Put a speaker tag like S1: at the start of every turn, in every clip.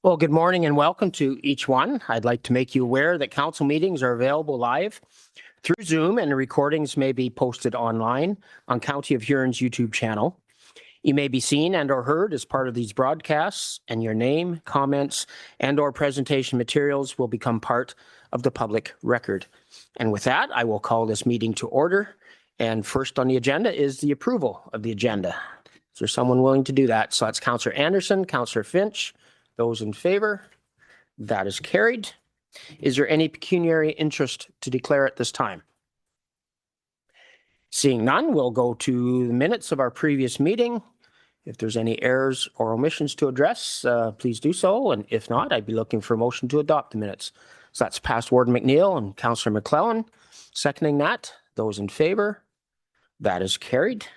S1: Well, good morning and welcome to each one. I'd like to make you aware that council meetings are available live through Zoom, and the recordings may be posted online on County of Huron's YouTube channel. You may be seen and or heard as part of these broadcasts, and your name, comments, and or presentation materials will become part of the public record. And with that, I will call this meeting to order. And first on the agenda is the approval of the agenda. Is there someone willing to do that? So that's Councillor Anderson, Councillor Finch. Those in favor? That is carried. Is there any pecuniary interest to declare at this time? Seeing none, we'll go to the minutes of our previous meeting. If there's any errors or omissions to address, please do so. And if not, I'd be looking for a motion to adopt the minutes. So that's past Warden McNeil and Councillor McClellan seconding that. Those in favor? That is carried.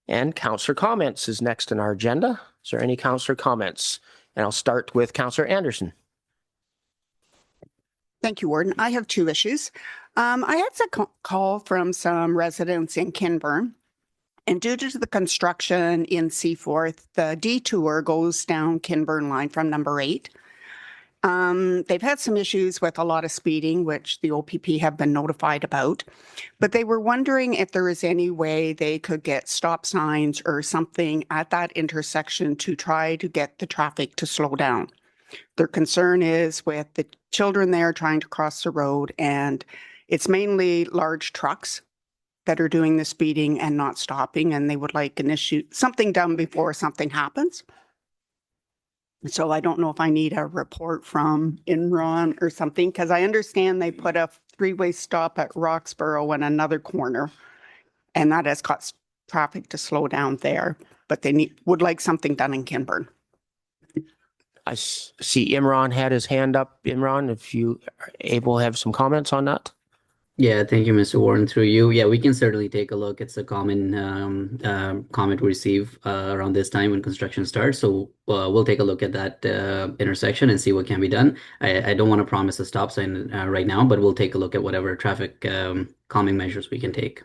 S1: And councillor comments is next on our agenda. Is there any councillor comments? And I'll start with Councillor Anderson.
S2: Thank you, Warden. I have two issues. I had a call from some residents in Kinburn, and due to the construction in Seaforth, the detour goes down Kinburn line from number 8. They've had some issues with a lot of speeding, which the OPP have been notified about, but they were wondering if there is any way they could get stop signs or something at that intersection to try to get the traffic to slow down. Their concern is with the children there trying to cross the road, and it's mainly large trucks that are doing the speeding and not stopping, and they would like something done before something happens. So I don't know if I need a report from Huron or something, because I understand they put a 3-way stop at Roxborough in another corner, and that has caused traffic to slow down there, but they would like something done in Kinburn.
S1: I see Imran had his hand up. Imran, if you are able to have some comments on that.
S3: Yeah, thank you, Mr. Warren. Through you. Yeah, we can certainly take a look. It's a common comment we receive around this time when construction starts. So we'll take a look at that intersection and see what can be done. I don't want to promise a stop sign right now, but we'll take a look at whatever traffic calming measures we can take.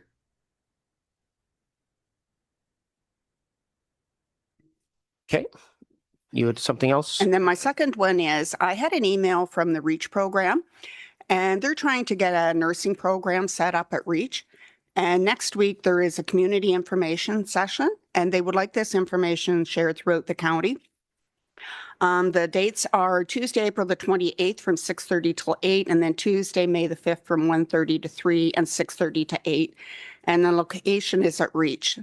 S1: Okay. You had something else?
S2: And then my second one is I had an email from the REACH program, and they're trying to get a nursing program set up at REACH. And next week there is a community information session, and they would like this information shared throughout the county. The dates are Tuesday, April the 28th from 6:30 till 8, and then Tuesday, May the 5th from 1:30 to 3 and 6:30 to 8. And the location is at REACH.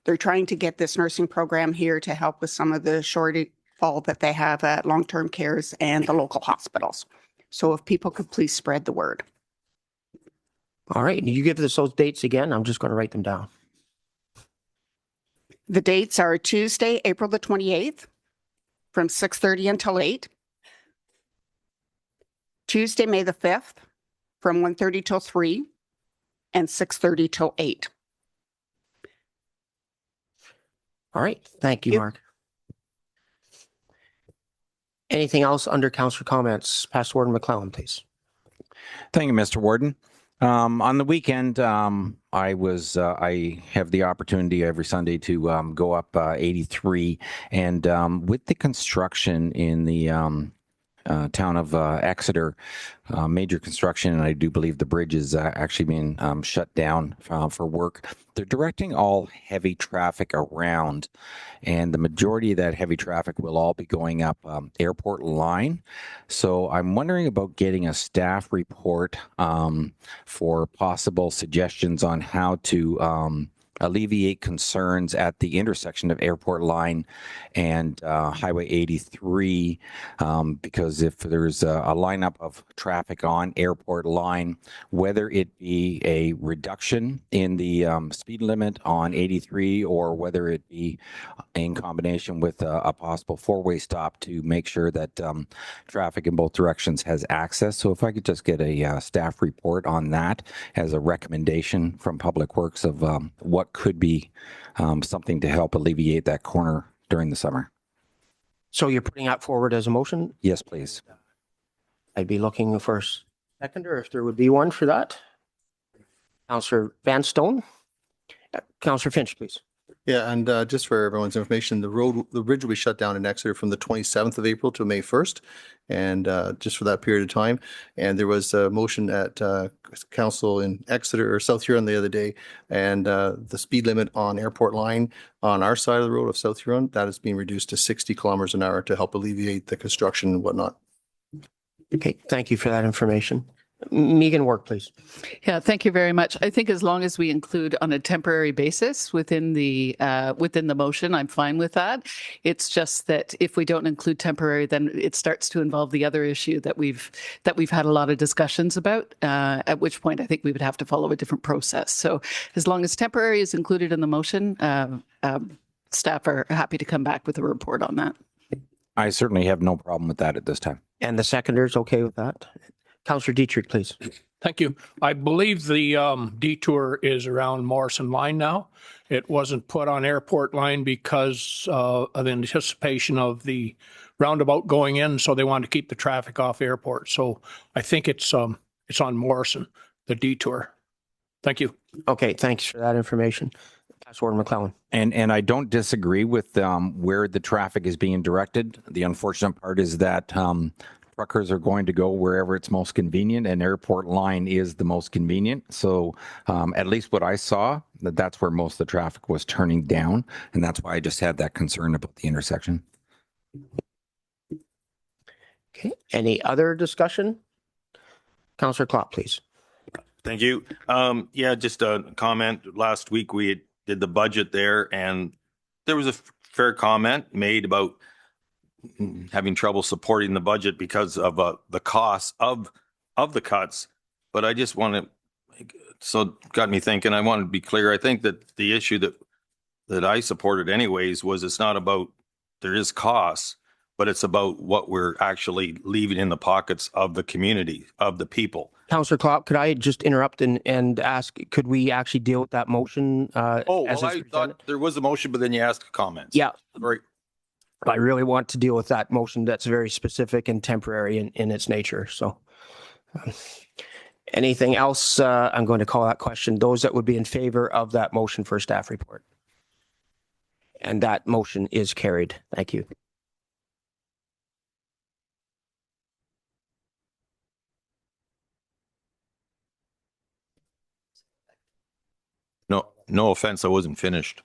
S2: They're trying to get this nursing program here to help with some of the shortfall that they have at long-term cares and the local hospitals. So if people could please spread the word.
S1: All right. You give us those dates again. I'm just going to write them down.
S2: The dates are Tuesday, April the 28th from 6:30 until 8. Tuesday, May the 5th from 1:30 till 3 and 6:30 till 8.
S1: All right. Thank you, Mark. Anything else under councillor comments? Past Warden McClellan, please.
S4: Thank you, Mr. Warden. On the weekend, I have the opportunity every Sunday to go up 83, and with the construction in the town of Exeter, major construction, and I do believe the bridge is actually being shut down for work. They're directing all heavy traffic around, and the majority of that heavy traffic will all be going up airport line. So I'm wondering about getting a staff report for possible suggestions on how to alleviate concerns at the intersection of Airport Line and Highway 83, because if there's a lineup of traffic on Airport Line, whether it be a reduction in the speed limit on 83 or whether it be in combination with a possible 4-way stop to make sure that traffic in both directions has access. So if I could just get a staff report on that as a recommendation from Public Works of what could be something to help alleviate that corner during the summer.
S1: So you're putting that forward as a motion?
S4: Yes, please.
S1: I'd be looking for a seconder if there would be one for that. Councillor Van Stone. Councillor Finch, please.
S5: Yeah, and just for everyone's information, the bridge will be shut down in Exeter from the 27th of April to May 1st, and just for that period of time. And there was a motion at council in Exeter or South Huron the other day, and the speed limit on Airport Line on our side of the road of South Huron, that is being reduced to 60 kilometers an hour to help alleviate the construction and whatnot.
S1: Okay, thank you for that information. Megan Work, please.
S6: Yeah, thank you very much. I think as long as we include on a temporary basis within the motion, I'm fine with that. It's just that if we don't include temporary, then it starts to involve the other issue that we've had a lot of discussions about. At which point, I think we would have to follow a different process. So, as long as temporary is included in the motion, staff are happy to come back with a report on that.
S4: I certainly have no problem with that at this time.
S1: And the seconder's okay with that? Councillor Goderich, please.
S7: Thank you. I believe the detour is around Morrison Line now. It wasn't put on Airport Line because of the anticipation of the roundabout going in, so they wanted to keep the traffic off airport. So I think it's on Morrison, the detour. Thank you.
S1: Okay, thanks for that information. Councillor McClellan.
S4: And I don't disagree with where the traffic is being directed. The unfortunate part is that truckers are going to go wherever it's most convenient, and Airport Line is the most convenient. So at least what I saw, that's where most of the traffic was turning down, and that's why I just had that concern about the intersection.
S1: Okay, any other discussion? Councillor Klopp, please.
S8: Thank you. Yeah, just a comment. Last week we did the budget there, and there was a fair comment made about having trouble supporting the budget because of the costs of the cuts. But I just want to, so it got me thinking. I want to be clear. I think that the issue that I supported anyways was it's not about there is costs, but it's about what we're actually leaving in the pockets of the community, of the people.
S1: Councillor Klopp, could I just interrupt and ask, could we actually deal with that motion?
S8: I
S1: it's
S8: thought
S1: presented?
S8: there was a motion, but then you asked comments.
S1: Yeah.
S8: Right.
S1: I really want to deal with that motion that's very specific and temporary in its nature. So anything else? I'm going to call that question. Those that would be in favor of that motion for staff report. And that motion is carried. Thank you.
S8: No offense, I wasn't finished.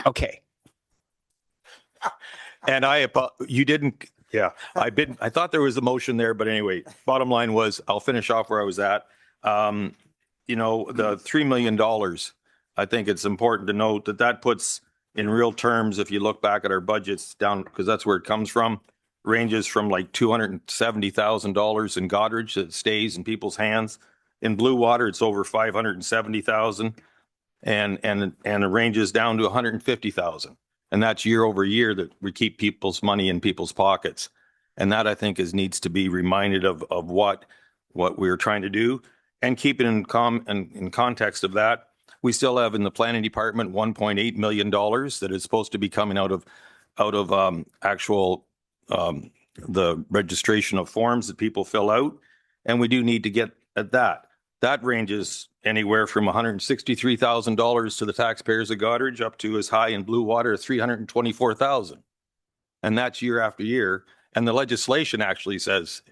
S1: Okay.
S8: And you didn't, yeah, I thought there was a motion there, but anyway, bottom line was, I'll finish off where I was at. The $3 million, I think it's important to note that puts in real terms, if you look back at our budgets down, because that's where it comes from, ranges from like $270,000 in Goderich that stays in people's hands. In Blue Water, it's over $570,000 and it ranges down to $150,000. And that's year over year that we keep people's money in people's pockets. And that, I think, needs to be reminded of what we're trying to do, and keep it in context of that. We still have in the planning department $1.8 million that is supposed to be coming out of actual the registration of forms that people fill out. And we do need to get at that. That ranges anywhere from $163,000 to the taxpayers of Goderich up to as high in Blue Water $324,000. And that's year after year. And the legislation actually says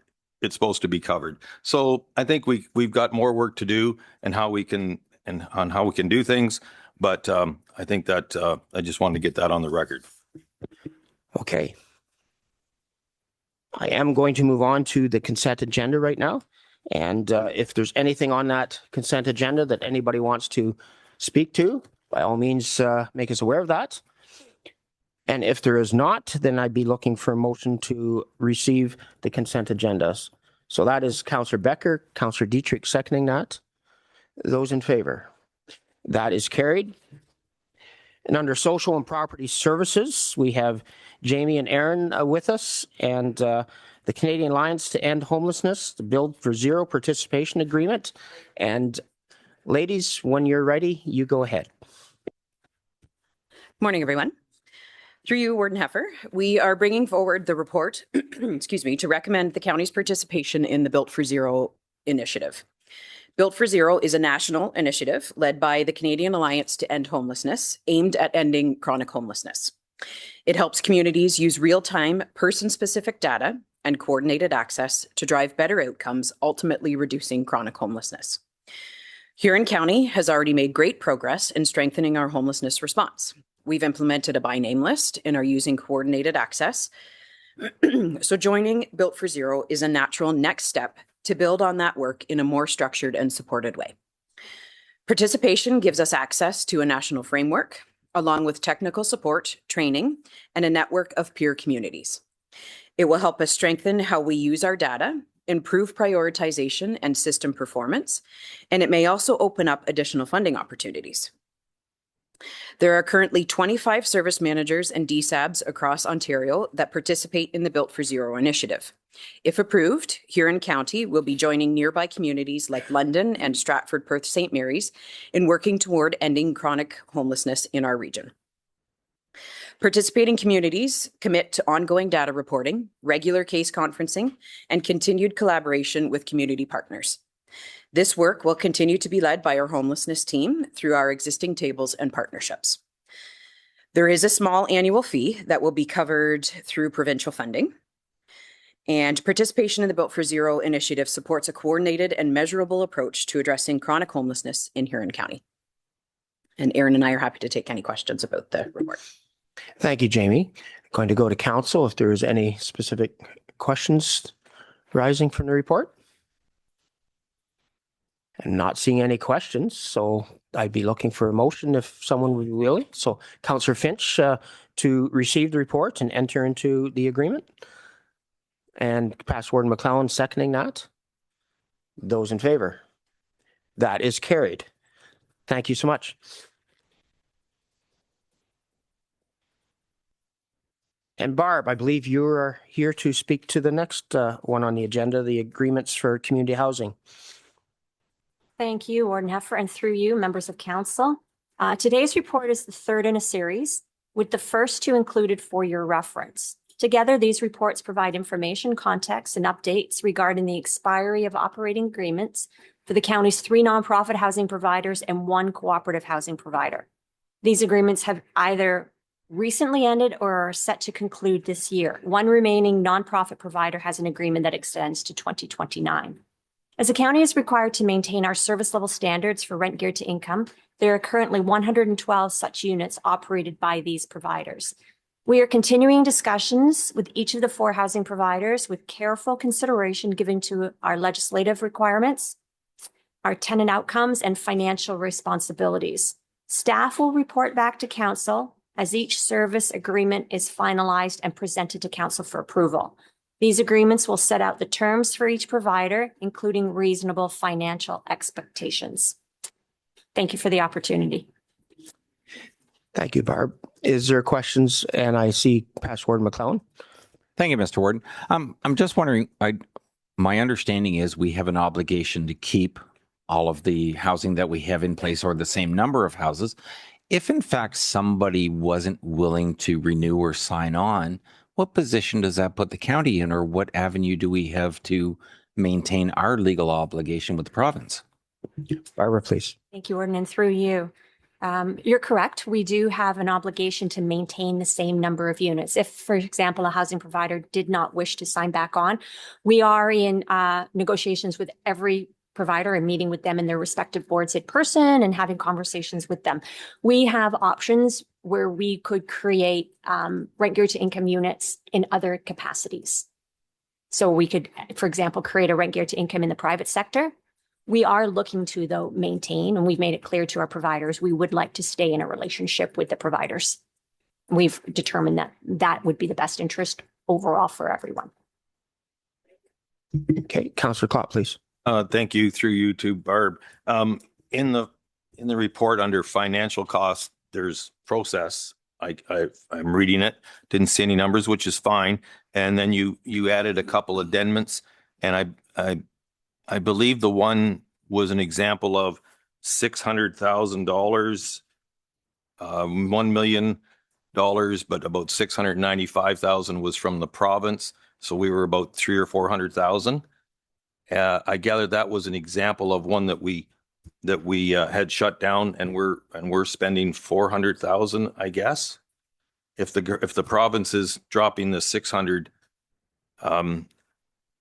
S8: it's supposed to be covered. So I think we've got more work to do and how we can do things. But I think that I just wanted to get that on the record.
S1: Okay. I am going to move on to the consent agenda right now. And if there's anything on that consent agenda that anybody wants to speak to, by all means, make us aware of that. And if there is not, then I'd be looking for a motion to receive the consent agendas. So that is Councillor Becker, Councillor Goderich seconding that. Those in favor? That is carried. And under social and property services, we have Jamie and Aaron with us, and the Canadian Alliance to End Homelessness, the Build for Zero participation agreement. And ladies, when you're ready, you go ahead.
S9: Morning, everyone. Through you, Warden Heffer, we are bringing forward the report, excuse me, to recommend the county's participation in the Built for Zero initiative. Built for Zero is a national initiative led by the Canadian Alliance to End Homelessness, aimed at ending chronic homelessness. It helps communities use real-time, person-specific data and coordinated access to drive better outcomes, ultimately reducing chronic homelessness. Huron County has already made great progress in strengthening our homelessness response. We've implemented a by name list and are using coordinated access. So joining Built for Zero is a natural next step to build on that work in a more structured and supported way. Participation gives us access to a national framework, along with technical support, training, and a network of peer communities. It will help us strengthen how we use our data, improve prioritization and system performance, and it may also open up additional funding opportunities. There are currently 25 service managers and DSABs across Ontario that participate in the Built for Zero initiative. If approved, Huron County will be joining nearby communities like London and Stratford, Perth, St. Mary's in working toward ending chronic homelessness in our region. Participating communities commit to ongoing data reporting, regular case conferencing, and continued collaboration with community partners. This work will continue to be led by our homelessness team through our existing tables and partnerships. There is a small annual fee that will be covered through provincial funding. And participation in the Built for Zero initiative supports a coordinated and measurable approach to addressing chronic homelessness in Huron County. And Aaron and I are happy to take any questions about the report.
S1: Thank you, Jamie. Going to go to council if there is any specific questions rising from the report. I'm not seeing any questions, so I'd be looking for a motion if someone would be willing. So Councillor Finch to receive the report and enter into the agreement. And Past Warden McClellan seconding that. Those in favor? That is carried. Thank you so much. And Barb, I believe you are here to speak to the next one on the agenda, the agreements for community housing.
S10: Thank you, Warden Heffer, and through you, members of council. Today's report is the third in a series, with the first two included for your reference. Together, these reports provide information, context, and updates regarding the expiry of operating agreements for the county's 3 nonprofit housing providers and 1 cooperative housing provider. These agreements have either recently ended or are set to conclude this year. 1 remaining nonprofit provider has an agreement that extends to 2029. As the county is required to maintain our service level standards for rent geared to income, there are currently 112 such units operated by these providers. We are continuing discussions with each of the 4 housing providers with careful consideration given to our legislative requirements, our tenant outcomes, and financial responsibilities. Staff will report back to council as each service agreement is finalized and presented to council for approval. These agreements will set out the terms for each provider, including reasonable financial expectations. Thank you for the opportunity.
S1: Thank you, Barb. Is there questions? And I see Past Warden McClellan.
S4: Thank you, Mr. Warden. I'm just wondering, my understanding is we have an obligation to keep all of the housing that we have in place or the same number of houses. If in fact somebody wasn't willing to renew or sign on, what position does that put the county in, or what avenue do we have to maintain our legal obligation with the province?
S1: Barbara, please.
S10: Thank you, Warden, and through you. You're correct. We do have an obligation to maintain the same number of units. If, for example, a housing provider did not wish to sign back on, we are in negotiations with every provider and meeting with them in their respective boards in person and having conversations with them. We have options where we could create rent geared to income units in other capacities. So we could, for example, create a rent geared to income in the private sector. We are looking to, though, maintain, and we've made it clear to our providers, we would like to stay in a relationship with the providers. We've determined that that would be the best interest overall for everyone.
S1: Okay, Councillor Klopp, please.
S8: Thank you, through you to Barb. In the report under financial costs, there's process. I'm reading it. Didn't see any numbers, which is fine. And then you added a couple addendums, and I believe the one was an example of $600,000, $1 million, but about 695,000 was from the province. So we were about 300,000 or 400,000. I gather that was an example of one that we had shut down, and we're spending 400,000, I guess. If the province is dropping the 600,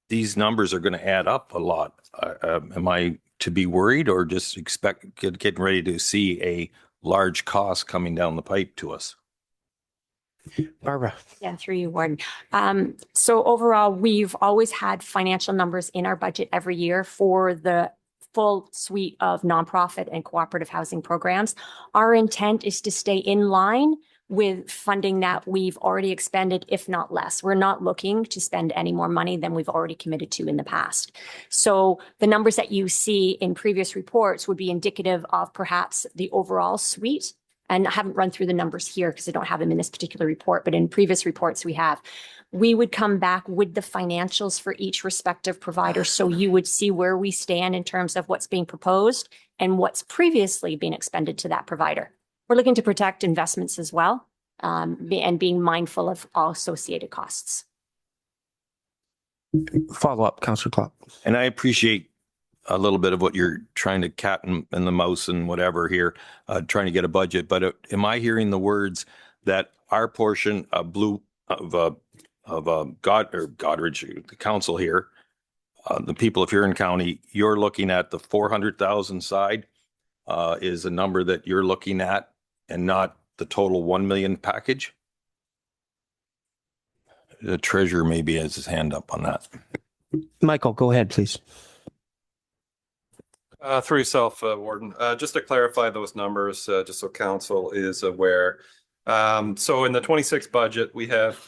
S8: these numbers are going to add up a lot. Am I to be worried, or just getting ready to see a large cost coming down the pipe to us?
S1: Barbara.
S10: Yeah, through you, Warden. So overall, we've always had financial numbers in our budget every year for the full suite of nonprofit and cooperative housing programs. Our intent is to stay in line with funding that we've already expended, if not less. We're not looking to spend any more money than we've already committed to in the past. So the numbers that you see in previous reports would be indicative of perhaps the overall suite. And I haven't run through the numbers here because I don't have them in this particular report, but in previous reports we have. We would come back with the financials for each respective provider. So you would see where we stand in terms of what's being proposed and what's previously been expended to that provider. We're looking to protect investments as well, and being mindful of all associated costs.
S1: Follow up, Councillor Klopp.
S8: And I appreciate a little bit of what you're trying to cat and the mouse and whatever here, trying to get a budget. But am I hearing the words that our portion of Goderich, the council here, the people of Huron County, you're looking at the 400,000 side is a number that you're looking at, and not the total 1 million package? The treasurer maybe has his hand up on that.
S1: Michael, go ahead, please.
S11: Through yourself, Warden, just to clarify those numbers, just so council is aware. So in the 26 budget, we have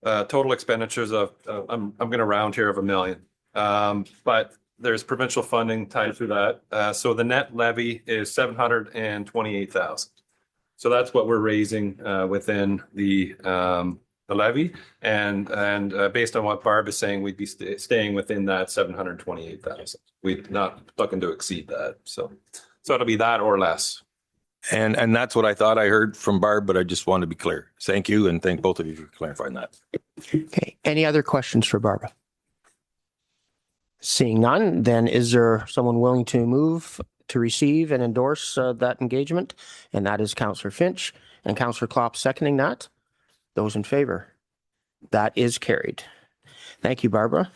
S11: total expenditures of, I'm going to round here, of $1 million. But there's provincial funding tied to that. So the net levy is 728,000. So that's what we're raising within the levy, and based on what Barb is saying, we'd be staying within that 728,000. We're not looking to exceed that. So it'll be that or less.
S8: And that's what I thought I heard from Barb, but I just wanted to be clear. Thank you, and thank both of you for clarifying that.
S1: Okay. Any other questions for Barbara? Seeing none, then is there someone willing to move to receive and endorse that engagement? And that is Councillor Finch and Councillor Klopp seconding that. Those in favor? That is carried. Thank you, Barbara.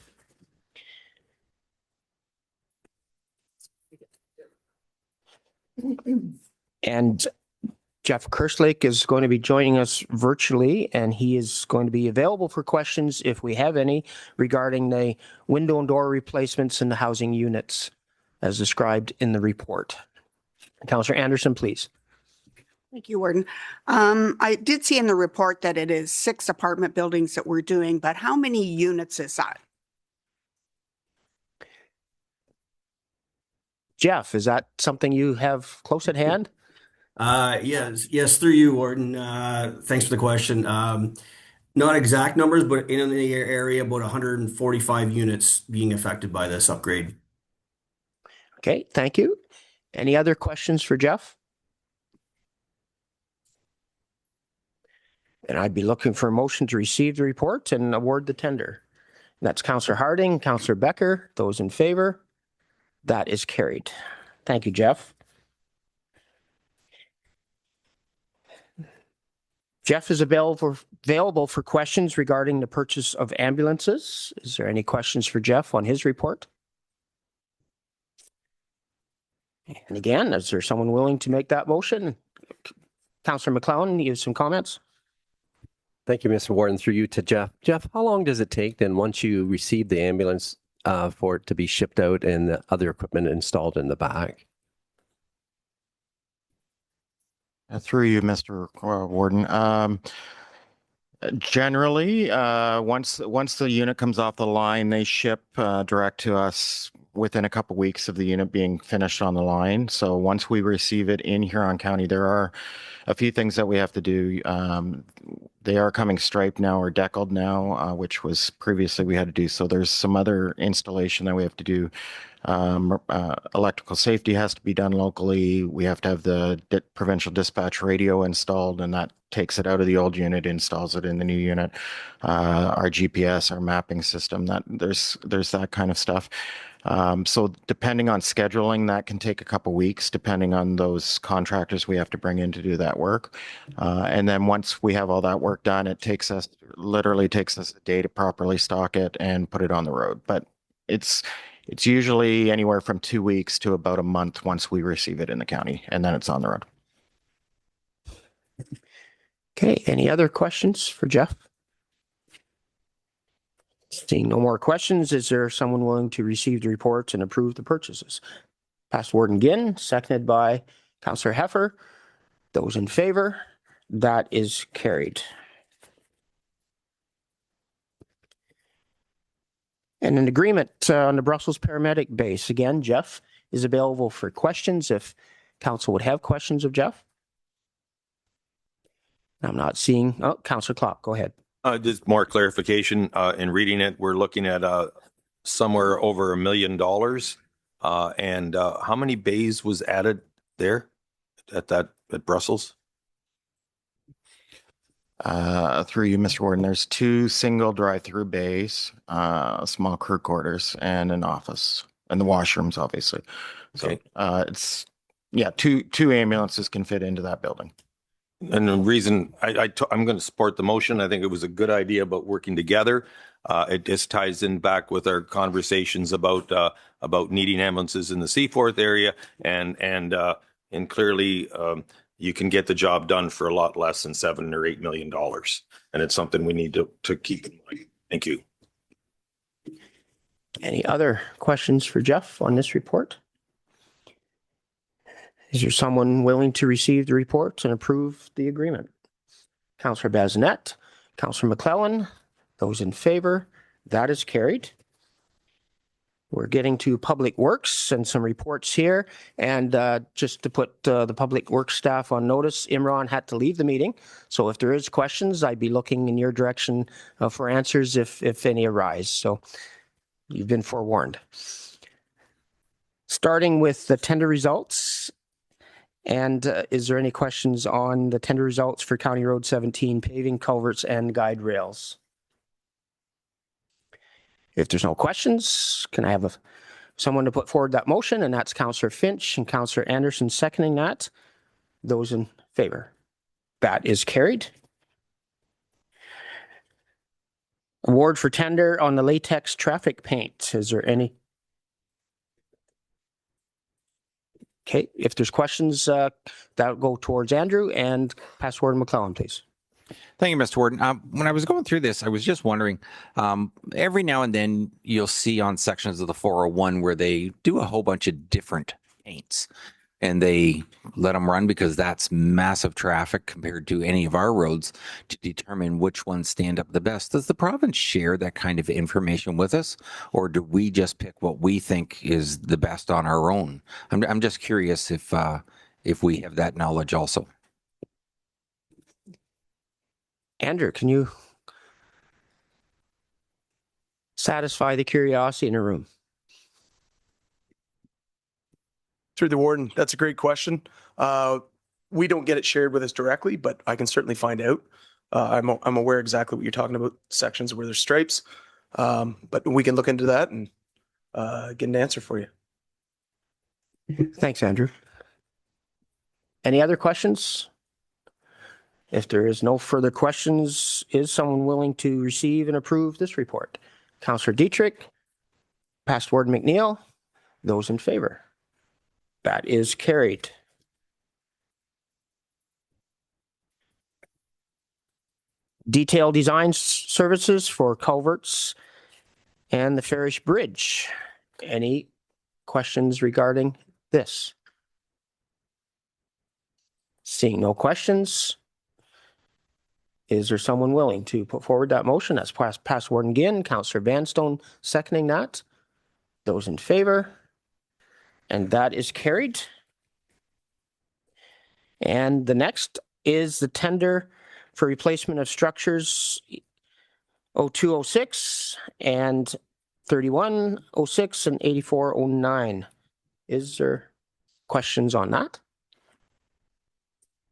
S1: And Jeff Kerslake is going to be joining us virtually, and he is going to be available for questions if we have any regarding the window and door replacements in the housing units as described in the report. Councillor Anderson, please.
S2: Thank you, Warden. I did see in the report that it is 6 apartment buildings that we're doing, but how many units is that?
S1: Jeff, is that something you have close at hand?
S12: Yes, through you, Warden. Thanks for the question. Not exact numbers, but in the area, about 145 units being affected by this upgrade.
S1: Okay, thank you. Any other questions for Jeff? And I'd be looking for a motion to receive the report and award the tender. And that's Councillor Harding, Councillor Becker. Those in favor? That is carried. Thank you, Jeff. Jeff is available for questions regarding the purchase of ambulances. Is there any questions for Jeff on his report? And again, is there someone willing to make that motion? Councillor McLeod, you have some comments?
S13: Thank you, Mr. Warden. Through you to Jeff. Jeff, how long does it take then once you receive the ambulance for it to be shipped out and the other equipment installed in the back?
S14: Through you, Mr. Warden. Generally, once the unit comes off the line, they ship direct to us within a couple weeks of the unit being finished on the line. So once we receive it in Huron County, there are a few things that we have to do. they are coming striped now or deckled now, which was previously we had to do. So there's some other installation that we have to do. Electrical safety has to be done locally. We have to have the provincial dispatch radio installed, and that takes it out of the old unit, installs it in the new unit. Our GPS, our mapping system, that there's that kind of stuff. So depending on scheduling, that can take a couple weeks, depending on those contractors we have to bring in to do that work. And then once we have all that work done, it literally takes us a day to properly stock it and put it on the road. But it's usually anywhere from 2 weeks to about a month once we receive it in the county, and then it's on the road.
S1: Okay, any other questions for Jeff? Seeing no more questions, is there someone willing to receive the reports and approve the purchases? Past Warden Ginn, seconded by Councillor Heffer. Those in favor? That is carried. And an agreement on the Brussels paramedic base. Again, Jeff is available for questions if council would have questions of Jeff. I'm not seeing, oh, Councillor Klopp, go ahead.
S8: Just more clarification. In reading it, we're looking at somewhere over $1 million. And how many bays was added there at Brussels?
S14: Through you, Mr. Warden, there's 2 single drive-through bays, small crew quarters, and an office, and the washrooms, obviously. So it's, yeah, two ambulances can fit into that building.
S8: And the reason I'm going to support the motion, I think it was a good idea about working together. It just ties in back with our conversations about needing ambulances in the Seaforth area, and clearly you can get the job done for a lot less than $7 or $8 million, and it's something we need to keep in mind. Thank you.
S1: Any other questions for Jeff on this report? Is there someone willing to receive the report and approve the agreement? Councillor Bazinet, Councillor McClellan, those in favor, that is carried. We're getting to Public Works and some reports here. And just to put the Public Works staff on notice, Imran had to leave the meeting. So if there is questions, I'd be looking in your direction for answers if any arise. So you've been forewarned. Starting with the tender results. And is there any questions on the tender results for County Road 17 paving, culverts, and guide rails? If there's no questions, can I have someone to put forward that motion? And that's Councillor Finch and Councillor Anderson seconding that. Those in favor? That is carried. Award for tender on the latex traffic paint. Is there any? Okay, if there's questions, that'll go towards Andrew, and Past Warden McClellan, please.
S4: Thank you, Mr. Warden. When I was going through this, I was just wondering, every now and then you'll see on sections of the 401 where they do a whole bunch of different paints and they let them run because that's massive traffic compared to any of our roads to determine which ones stand up the best. Does the province share that kind of information with us, or do we just pick what we think is the best on our own? I'm just curious if we have that knowledge also.
S1: Andrew, can you satisfy the curiosity in the room?
S15: Through the warden, that's a great question. We don't get it shared with us directly, but I can certainly find out. I'm aware exactly what you're talking about, sections where there's stripes, but we can look into that and get an answer for you.
S1: Thanks, Andrew. Any other questions? If there is no further questions, is someone willing to receive and approve this report? Councillor Dietrich, Past Warden McNeil, those in favor? That is carried. Detailed design services for culverts and the Farish Bridge. Any questions regarding this? Seeing no questions, is there someone willing to put forward that motion? That's Past Warden Ginn, Councillor Vanstone seconding that. Those in favor? And that is carried. And the next is the tender for replacement of structures 0206 and 3106 and 8409. Is there questions on that?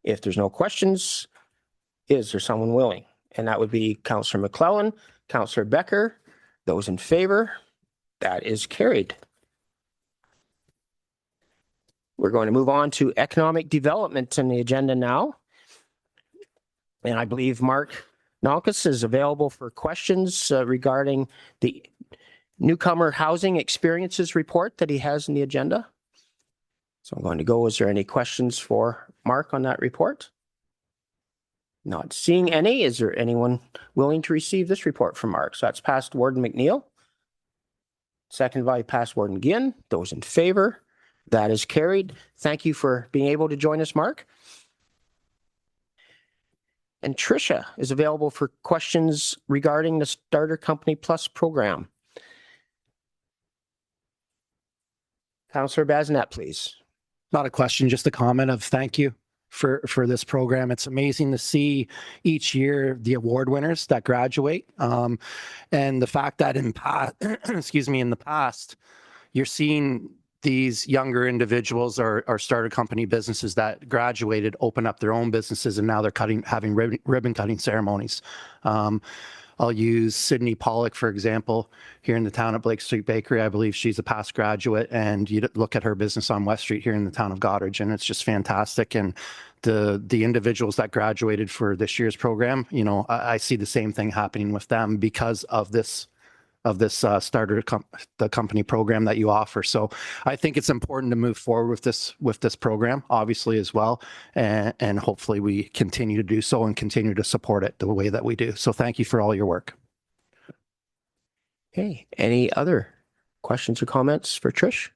S1: If there's no questions, is there someone willing? And that would be Councillor McClellan, Councillor Becker. Those in favor? That is carried. We're going to move on to economic development in the agenda now. And I believe Mark Nalkus is available for questions regarding the newcomer housing experiences report that he has in the agenda. So I'm going to go, is there any questions for Mark on that report? Not seeing any. Is there anyone willing to receive this report from Mark? So that's past Warden McNeil. Second by past Warden Ginn. Those in favor? That is carried. Thank you for being able to join us, Mark. And Tricia is available for questions regarding the Starter Company Plus program. Councillor Bazinet, please.
S16: Not a question, just a comment of thank you for this program. It's amazing to see each year the award winners that graduate. And the fact that in the past, you're seeing these younger individuals or starter company businesses that graduated open up their own businesses, and now they're having ribbon cutting ceremonies. I'll use Sydney Pollock, for example, here in the town of Blake Street Bakery. I believe she's a past graduate, and you look at her business on West Street here in the town of Goderich, and it's just fantastic. And the individuals that graduated for this year's program, you know, I see the same thing happening with them because of this the company program that you offer. So I think it's important to move forward with this program, obviously, as well, and hopefully we continue to do so and continue to support it the way that we do. So thank you for all your work.
S1: Okay, any other questions or comments for Trish?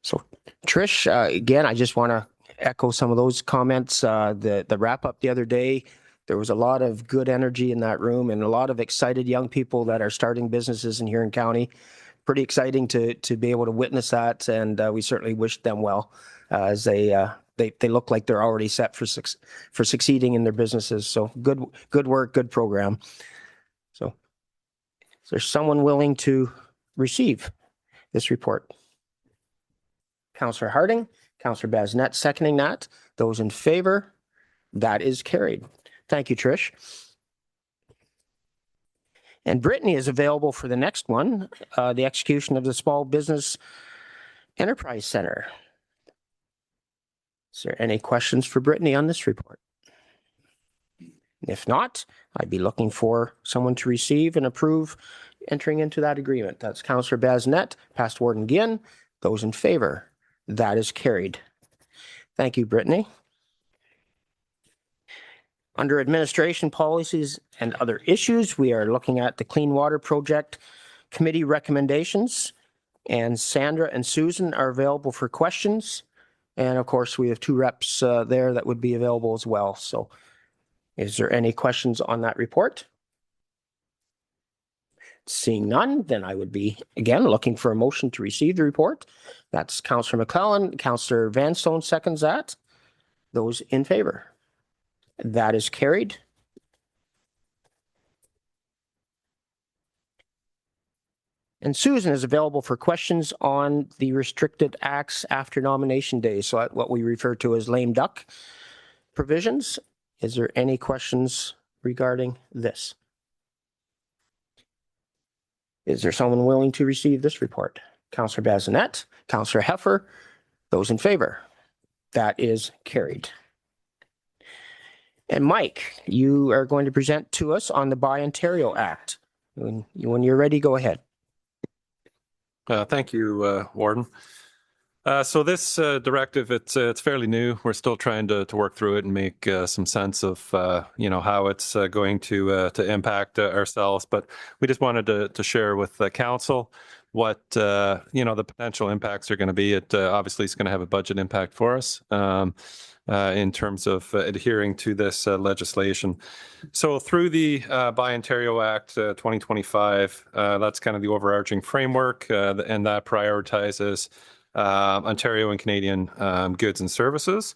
S1: So Trish, again, I just want to echo some of those comments. The wrap up the other day, there was a lot of good energy in that room and a lot of excited young people that are starting businesses in Huron County. Pretty exciting to be able to witness that, and we certainly wish them well as they look like they're already set for succeeding in their businesses. So good work, good program. So is there someone willing to receive this report? Councillor Harding, Councillor Bazinet seconding that. Those in favor? That is carried. Thank you, Trish. And Brittany is available for the next one, the execution of the Small Business Enterprise Center. Is there any questions for Brittany on this report? If not, I'd be looking for someone to receive and approve entering into that agreement. That's Councillor Bazinet, past Warden Ginn. Those in favor? That is carried. Thank you, Brittany. Under administration policies and other issues, we are looking at the Clean Water Project Committee recommendations, and Sandra and Susan are available for questions. And of course, we have two reps there that would be available as well. So is there any questions on that report? Seeing none, then I would be, again, looking for a motion to receive the report. That's Councillor McClellan. Councillor Vanstone seconds that. Those in favor? That is carried. And Susan is available for questions on the restricted acts after nomination day. So what we refer to as lame duck provisions. Is there any questions regarding this? Is there someone willing to receive this report? Councillor Bazinet, Councillor Heffer, those in favor? That is carried. And Mike, you are going to present to us on the Buy Ontario Act. When you're ready, go ahead.
S11: Thank you, Warden. So this directive, it's fairly new. We're still trying to work through it and make some sense of how it's going to impact ourselves. But we just wanted to share with the council what the potential impacts are going to be. It obviously is going to have a budget impact for us in terms of adhering to this legislation. So through the Buy Ontario Act 2025, that's kind of the overarching framework, and that prioritizes Ontario and Canadian goods and services.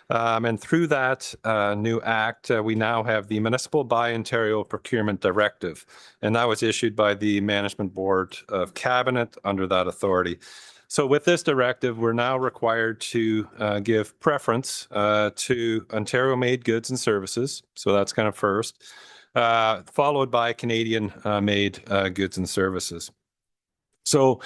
S11: And through that new act, we now have the Municipal Buy Ontario Procurement Directive, and that was issued by the Management Board of Cabinet under that authority. So with this directive, we're now required to give preference to Ontario-made goods and services. So that's kind of first, followed by Canadian-made goods and services. So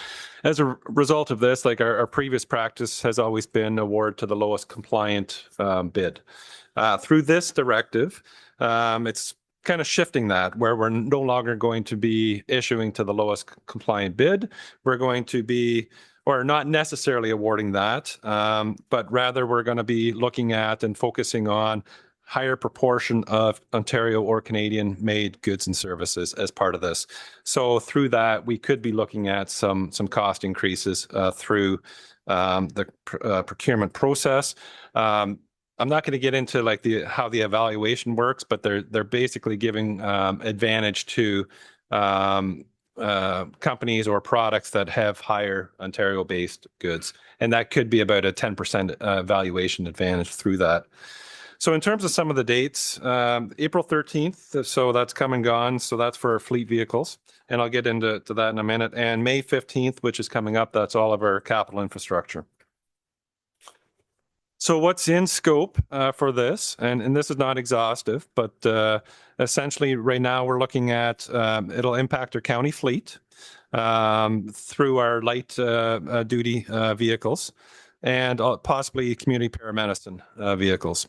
S11: as a result of this, like our previous practice has always been award to the lowest compliant bid. Through this directive, it's kind of shifting that where we're no longer going to be issuing to the lowest compliant bid. We're going to be, or not necessarily awarding that, but rather we're going to be looking at and focusing on higher proportion of Ontario or Canadian made goods and services as part of this. So through that, we could be looking at some cost increases through the procurement process. I'm not going to get into like how the evaluation works, but they're basically giving advantage to companies or products that have higher Ontario-based goods, and that could be about a 10% valuation advantage through that. So in terms of some of the dates, April 13th, so that's come and gone. So that's for our fleet vehicles. And I'll get into that in a minute. And May 15th, which is coming up, that's all of our capital infrastructure. So what's in scope for this? And this is not exhaustive, but essentially right now we're looking at, it'll impact our county fleet through our light duty vehicles and possibly community paramedicine vehicles.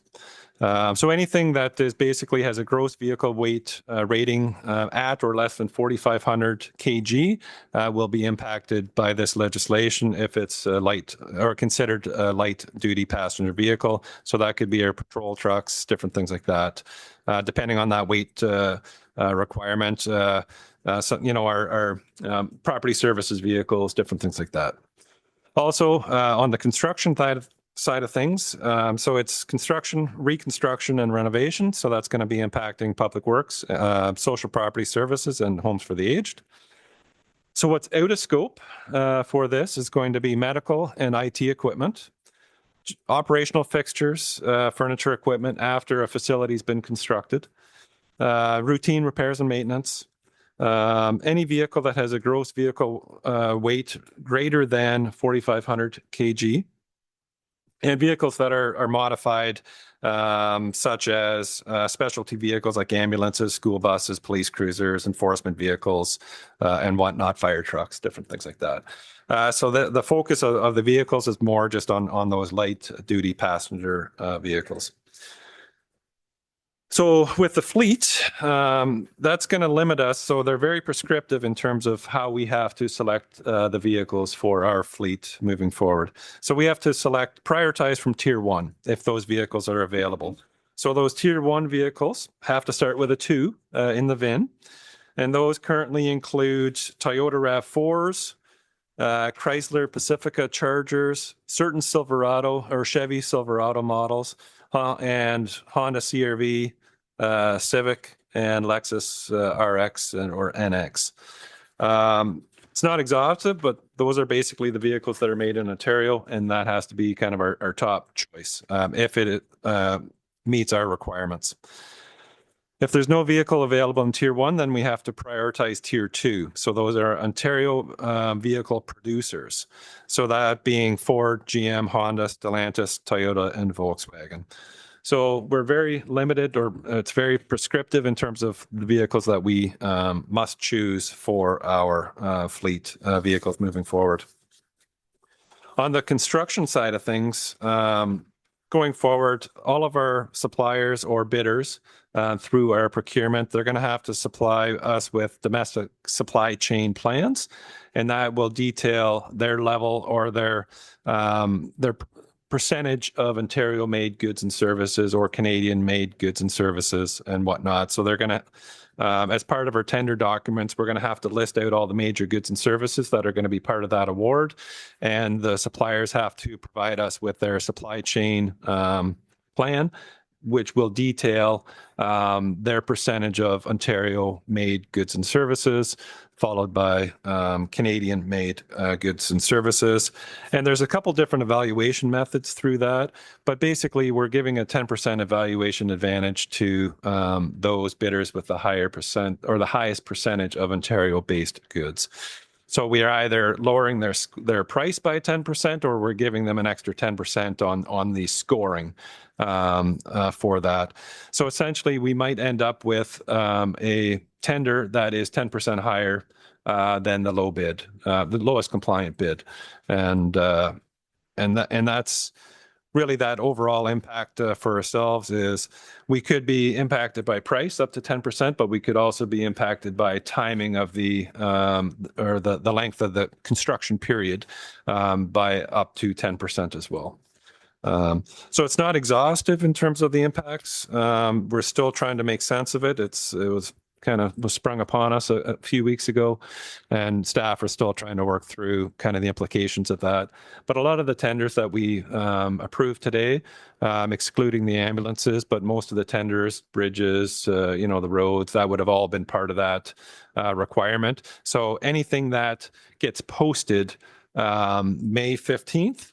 S11: So anything that is basically has a gross vehicle weight rating at or less than 4,500 kg will be impacted by this legislation if it's light or considered a light duty passenger vehicle. So that could be our patrol trucks, different things like that, depending on that weight requirement. So, our property services vehicles, different things like that. Also, on the construction side of things, so it's construction, reconstruction, and renovation. So that's going to be impacting public works, social property services, and homes for the aged. So what's out of scope for this is going to be medical and IT equipment, operational fixtures, furniture equipment after a facility's been constructed, routine repairs and maintenance, any vehicle that has a gross vehicle weight greater than 4,500 kg, and vehicles that are modified, such as specialty vehicles like ambulances, school buses, police cruisers, enforcement vehicles, and whatnot, fire trucks, different things like that. So the focus of the vehicles is more just on those light duty passenger vehicles. So with the fleet, that's going to limit us. So they're very prescriptive in terms of how we have to select the vehicles for our fleet moving forward. So we have to prioritize from tier 1 if those vehicles are available. So those tier 1 vehicles have to start with a 2 in the VIN. And those currently include Toyota RAV4s, Chrysler Pacifica Chargers, certain Silverado or Chevy Silverado models, and Honda CR-V, Civic, and Lexus RX or NX. It's not exhaustive, but those are basically the vehicles that are made in Ontario, and that has to be kind of our top choice if it meets our requirements. If there's no vehicle available in tier 1, then we have to prioritize tier 2. So those are Ontario vehicle producers. So that being Ford, GM, Honda, Stellantis, Toyota, and Volkswagen. So we're very limited, or it's very prescriptive in terms of the vehicles that we must choose for our fleet vehicles moving forward. On the construction side of things, going forward, all of our suppliers or bidders through our procurement, they're going to have to supply us with domestic supply chain plans, and that will detail their level or their percentage of Ontario-made goods and services or Canadian-made goods and services and whatnot. So they're going to, as part of our tender documents, we're going to have to list out all the major goods and services that are going to be part of that award. And the suppliers have to provide us with their supply chain plan which will detail their percentage of Ontario-made goods and services, followed by Canadian-made goods and services. And there's a couple different evaluation methods through that, but basically we're giving a 10% evaluation advantage to those bidders with the higher percent or the highest percentage of Ontario-based goods. So we are either lowering their price by 10%, or we're giving them an extra 10% on the scoring for that. So essentially, we might end up with a tender that is 10% higher than the low bid, the lowest compliant bid, and that's really that overall impact for ourselves is we could be impacted by price up to 10%, but we could also be impacted by timing of the length of the construction period by up to 10% as well. So it's not exhaustive in terms of the impacts. We're still trying to make sense of it. It was sprung upon us a few weeks ago, and staff are still trying to work through kind of the implications of that. But a lot of the tenders that we approved today, excluding the ambulances, but most of the tenders, bridges, the roads, that would have all been part of that requirement. So anything that gets posted May 15th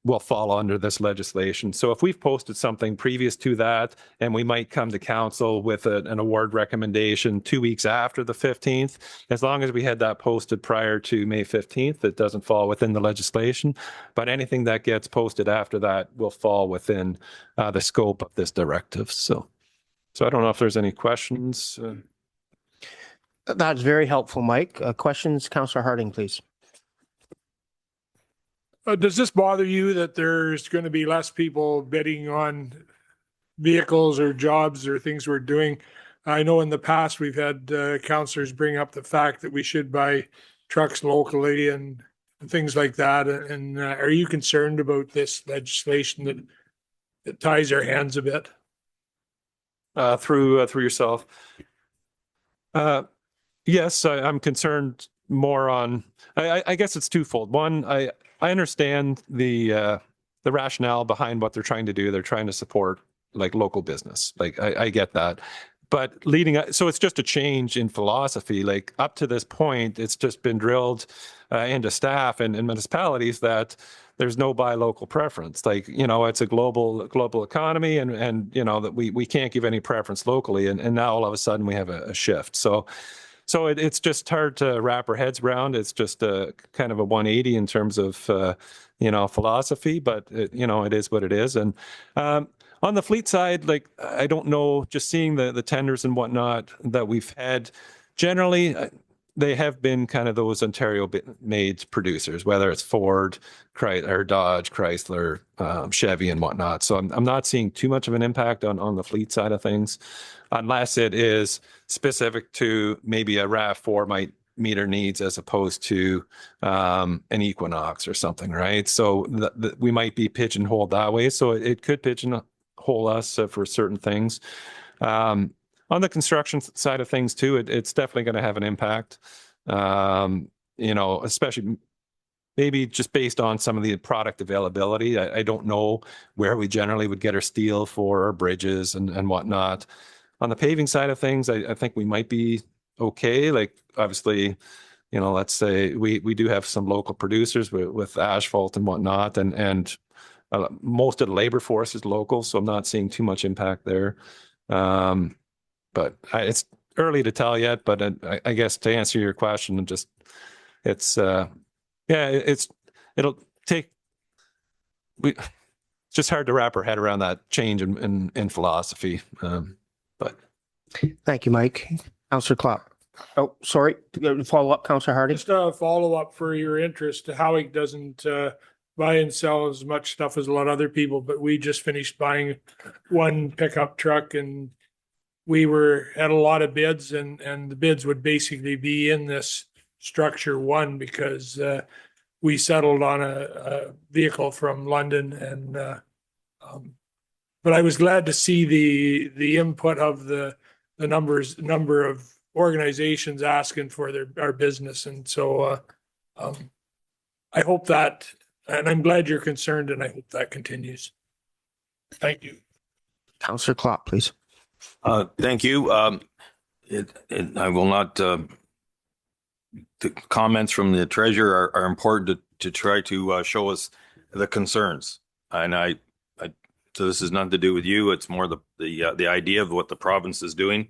S11: will fall under this legislation. So if we've posted something previous to that, and we might come to council with an award recommendation 2 weeks after the 15th, as long as we had that posted prior to May 15th, it doesn't fall within the legislation. But anything that gets posted after that will fall within the scope of this directive. So I don't know if there's any questions.
S1: That's very helpful, Mike. Questions, Councillor Harding, please.
S17: Does this bother you that there's going to be less people bidding on vehicles or jobs or things we're doing? I know in the past we've had councillors bring up the fact that we should buy trucks locally and things like that. And are you concerned about this legislation that ties our hands a bit?
S11: Through yourself. Yes, I'm concerned more on, I guess it's twofold. One, I understand the rationale behind what they're trying to do. They're trying to support like local business. Like I get that. But so it's just a change in philosophy. Like up to this point, it's just been drilled into staff and municipalities that there's no buy local preference. Like, it's a global economy and that we can't give any preference locally. And now all of a sudden we have a shift. So it's just hard to wrap our heads around. It's just a kind of a 180 in terms of, philosophy, but it is what it is. And on the fleet side, like, I don't know, just seeing the tenders and whatnot that we've had, generally, they have been kind of those Ontario-made producers, whether it's Ford, or Dodge, Chrysler, Chevy, and whatnot. So I'm not seeing too much of an impact on the fleet side of things, unless it is specific to maybe a RAV4 might meet our needs as opposed to an Equinox or something, right? So we might be pigeonholed that way. So it could pigeonhole us for certain things. On the construction side of things too, it's definitely going to have an impact, especially maybe just based on some of the product availability. I don't know where we generally would get our steel for our bridges and whatnot. On the paving side of things, I think we might be okay. Like, obviously, let's say we do have some local producers with asphalt and whatnot, and most of the labor force is local, so I'm not seeing too much impact there. But it's early to tell yet. But I guess to answer your question, it's just hard to wrap our head around that change in philosophy. But
S1: thank you, Mike. Councillor Klopp. Oh, sorry. Follow up, Councillor Harding.
S17: Just a follow up for your interest. Howick doesn't buy and sell as much stuff as a lot of other people, but we just finished buying one pickup truck, and we had a lot of bids, and the bids would basically be in this structure one because we settled on a vehicle from London, and but I was glad to see the input of the number of organizations asking for our business, and so I hope that, and I'm glad you're concerned, and I hope that continues.
S7: Thank you.
S1: Councillor Klopp, please.
S8: Thank you. I will not, the comments from the treasurer are important to try to show us the concerns. And so this is nothing to do with you. It's more the idea of what the province is doing.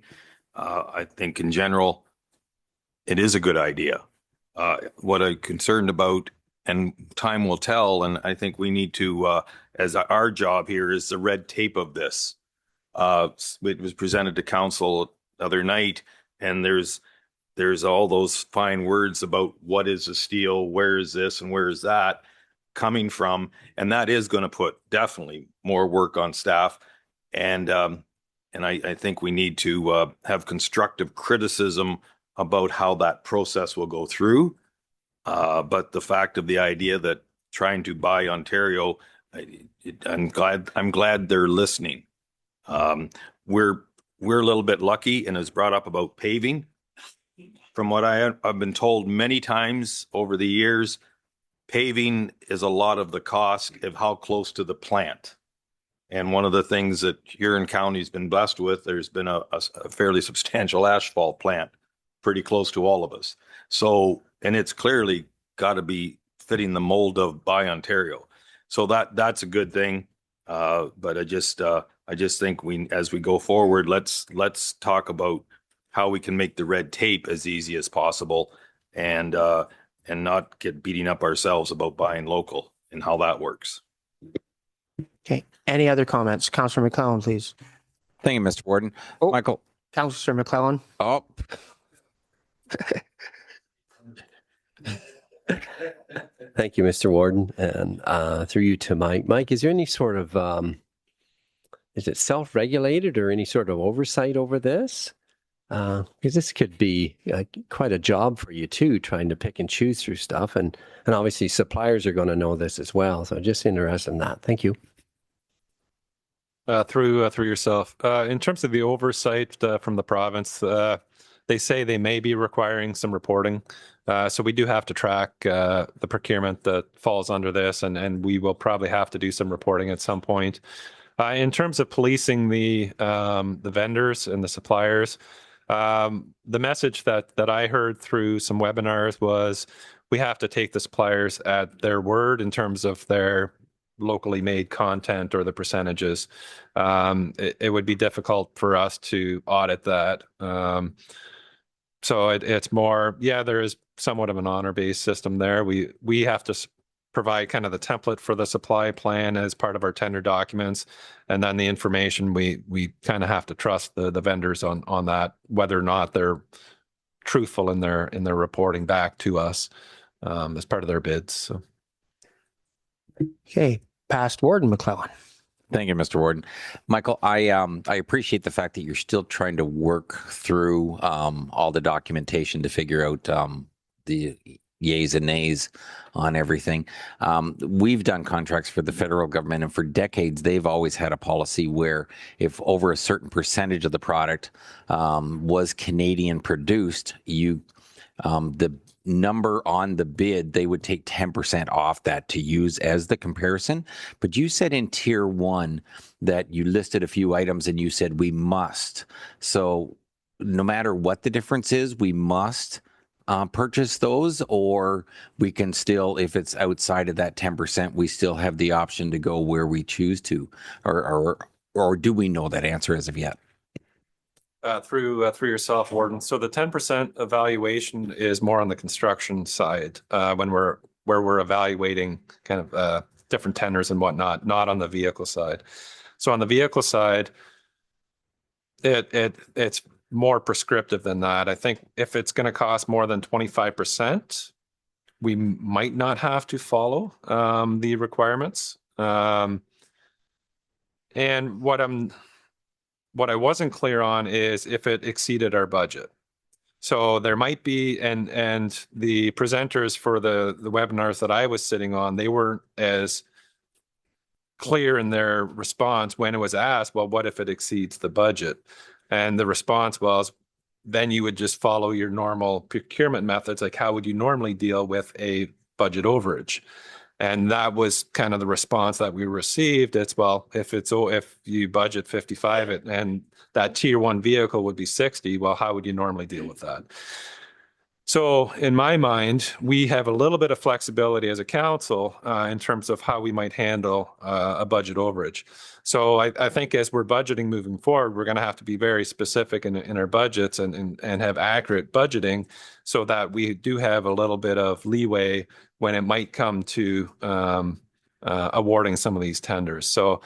S8: I think in general, it is a good idea. What I'm concerned about, and time will tell, and I think we need to, as our job here is the red tape of this. It was presented to council the other night, and there's all those fine words about what is a steal, where is this and where is that coming from, and that is going to put definitely more work on staff. And I think we need to have constructive criticism about how that process will go through. But the fact of the idea that trying to buy Ontario, I'm glad they're listening. We're a little bit lucky, and it's brought up about paving. From what I've been told many times over the years, paving is a lot of the cost of how close to the plant. And one of the things that Huron County's been blessed with, there's been a fairly substantial asphalt plant pretty close to all of us. So, and it's clearly got to be fitting the mold of Buy Ontario. So that's a good thing. But I just think as we go forward, let's talk about how we can make the red tape as easy as possible, and not get beating up ourselves about buying local and how that works.
S1: Okay. Any other comments? Councillor McClellan, please.
S4: Thank you, Mr. Warden.
S1: Oh,
S4: Michael.
S1: Councillor McClellan.
S4: Oh.
S13: Thank you, Mr. Warden. And through you to Mike. Mike, is there any sort of, is it self-regulated or any sort of oversight over this? Because this could be quite a job for you too, trying to pick and choose through stuff. And obviously suppliers are going to know this as well. So just interested in that. Thank you.
S11: Through yourself. In terms of the oversight from the province, they say they may be requiring some reporting. So we do have to track the procurement that falls under this, and we will probably have to do some reporting at some point. In terms of policing the vendors and the suppliers, the message that I heard through some webinars was we have to take the suppliers at their word in terms of their locally made content or the percentages. It would be difficult for us to audit that. So it's more, there is somewhat of an honor-based system there. We have to provide kind of the template for the supply plan as part of our tender documents, and then the information we kind of have to trust the vendors on that, whether or not they're truthful in their reporting back to us as part of their bids. So.
S1: Okay, past Warden McClellan.
S4: Thank you, Mr. Warden. Michael, I appreciate the fact that you're still trying to work through all the documentation to figure out the yays and nays on everything. We've done contracts for the federal government, and for decades, they've always had a policy where if over a certain percentage of the product was Canadian produced, the number on the bid, they would take 10% off that to use as the comparison. But you said in tier 1 that you listed a few items and you said we must. So no matter what the difference is, we must purchase those, or we can still, if it's outside of that 10%, we still have the option to go where we choose to, or do we know that answer as of yet?
S11: Through yourself, Warden. So the 10% evaluation is more on the construction side where we're evaluating kind of different tenders and whatnot, not on the vehicle side. So on the vehicle side, it's more prescriptive than that. I think if it's going to cost more than 25%, we might not have to follow the requirements. And what I wasn't clear on is if it exceeded our budget. So there might be, and the presenters for the webinars that I was sitting on, they weren't as clear in their response when it was asked, well, what if it exceeds the budget? And the response was, then you would just follow your normal procurement methods. Like, how would you normally deal with a budget overage? And that was kind of the response that we received. It's, well, if you budget 55 and that tier one vehicle would be 60, well, how would you normally deal with that? So in my mind, we have a little bit of flexibility as a council in terms of how we might handle a budget overage. So I think as we're budgeting moving forward, we're going to have to be very specific in our budgets and have accurate budgeting so that we do have a little bit of leeway when it might come to awarding some of these tenders. So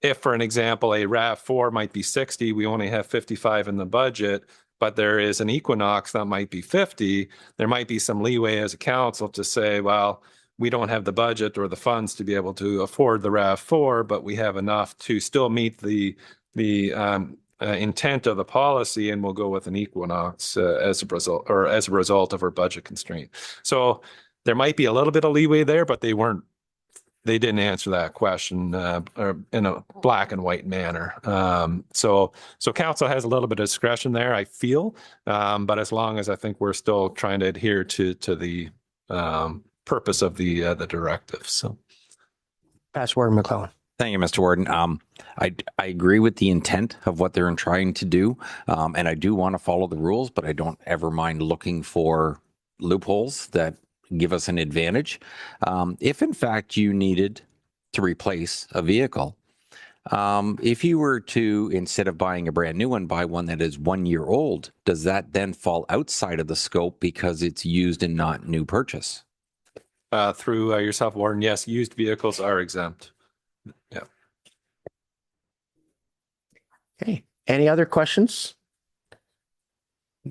S11: if, for an example, a RAV4 might be 60, we only have 55 in the budget, but there is an Equinox that might be 50, there might be some leeway as a council to say, well, we don't have the budget or the funds to be able to afford the RAV4, but we have enough to still meet the intent of the policy, and we'll go with an Equinox as a result of our budget constraint. So there might be a little bit of leeway there, but they didn't answer that question in a black and white manner. So council has a little bit of discretion there, I feel, but as long as I think we're still trying to adhere to the purpose of the directive. So,
S1: Past Warden McClellan.
S4: Thank you, Mr. Warden. I agree with the intent of what they're trying to do, and I do want to follow the rules, but I don't ever mind looking for loopholes that give us an advantage. If in fact you needed to replace a vehicle, if you were to, instead of buying a brand new one, buy one that is 1 year old, does that then fall outside of the scope because it's used and not new purchase?
S11: Through yourself, Warden, yes, used vehicles are exempt. Yeah.
S1: Okay. Any other questions?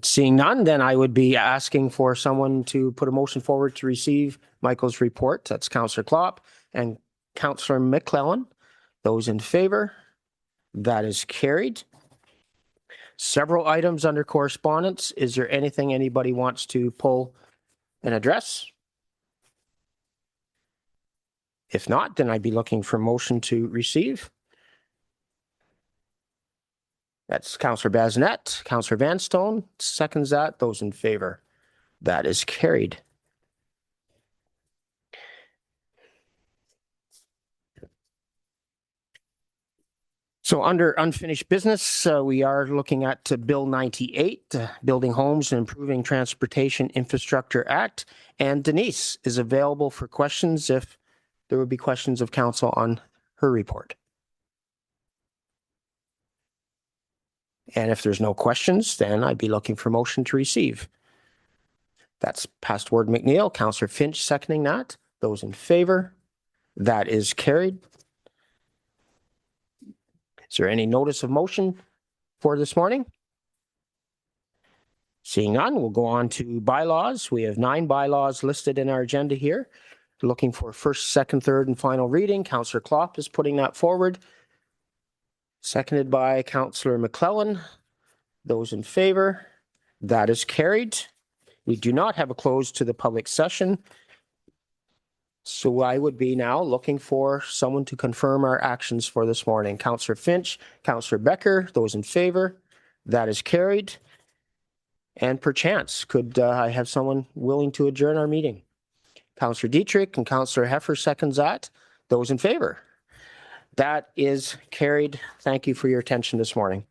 S1: Seeing none, then I would be asking for someone to put a motion forward to receive Michael's report. That's Councillor Klopp and Councillor McClellan. Those in favor? That is carried. Several items under correspondence. Is there anything anybody wants to pull and address? If not, then I'd be looking for motion to receive. That's Councillor Bazinet. Councillor Vanstone seconds that. Those in favor? That is carried. So under unfinished business, we are looking at Bill 98, Building Homes and Improving Transportation Infrastructure Act. And Denise is available for questions if there would be questions of council on her report. And if there's no questions, then I'd be looking for motion to receive. That's Past Warden McNeil, Councillor Finch seconding that. Those in favor? That is carried. Is there any notice of motion for this morning? Seeing none, we'll go on to bylaws. We have 9 bylaws listed in our agenda here. Looking for first, second, third, and final reading. Councillor Klopp is putting that forward. Seconded by Councillor McClellan. Those in favor? That is carried. We do not have a close to the public session. So I would be now looking for someone to confirm our actions for this morning. Councillor Finch, Councillor Becker, those in favor? That is carried. And perchance, could I have someone willing to adjourn our meeting? Councillor Dietrich and Councillor Heffer seconds that. Those in favor? That is carried. Thank you for your attention this morning.